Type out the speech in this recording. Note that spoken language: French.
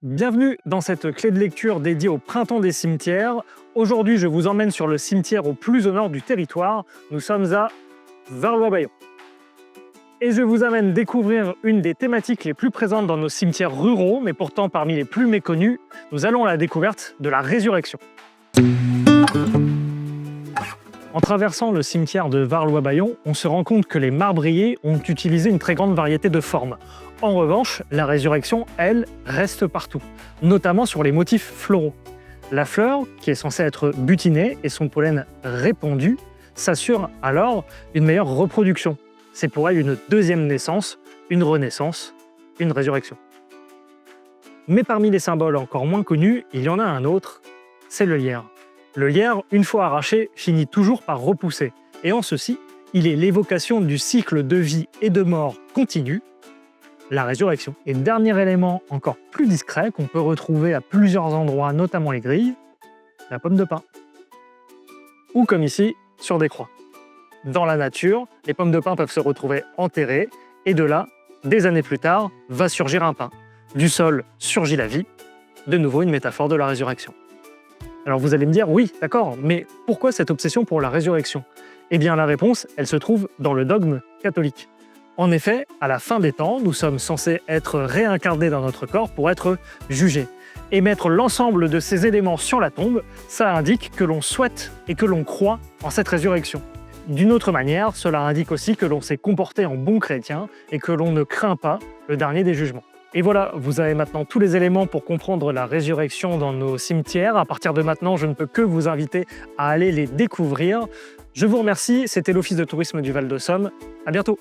Bienvenue dans cette clé de lecture dédiée au printemps des cimetières. Aujourd'hui, je vous emmène sur le cimetière au plus au nord du territoire. Nous sommes à Valois-Bayon. Et je vous amène découvrir une des thématiques les plus présentes dans nos cimetières ruraux, mais pourtant parmi les plus méconnus. Nous allons à la découverte de la résurrection. En traversant le cimetière de Valois-Bayon, on se rend compte que les marbriers ont utilisé une très grande variété de formes. En revanche, la résurrection, elle, reste partout, notamment sur les motifs floraux. La fleur, qui est censée être butinée et son pollen répandu, s'assure alors une meilleure reproduction. C'est pour elle une deuxième naissance, une renaissance, une résurrection. Mais parmi les symboles encore moins connus, il y en a un autre, c'est le lierre. Le lierre, une fois arraché, finit toujours par repousser. Et en ceci, il est l'évocation du cycle de vie et de mort continu, la résurrection. Et dernier élément encore plus discret qu'on peut retrouver à plusieurs endroits, notamment les grilles, la pomme de pin. Ou comme ici, sur des croix. Dans la nature, les pommes de pin peuvent se retrouver enterrées, et de là, des années plus tard, va surgir un pin. Du sol surgit la vie, de nouveau une métaphore de la résurrection. Alors vous allez me dire, oui, d'accord, mais pourquoi cette obsession pour la résurrection? Eh bien la réponse, elle se trouve dans le dogme catholique. En effet, à la fin des temps, nous sommes censés être réincarnés dans notre corps pour être jugés. Et mettre l'ensemble de ces éléments sur la tombe, ça indique que l'on souhaite et que l'on croit en cette résurrection. D'une autre manière, cela indique aussi que l'on s'est comporté en bon chrétien et que l'on ne craint pas le dernier des jugements. Et voilà, vous avez maintenant tous les éléments pour comprendre la résurrection dans nos cimetières. À partir de maintenant, je ne peux que vous inviter à aller les découvrir. Je vous remercie, c'était l'Office de tourisme du Val de Somme. À bientôt.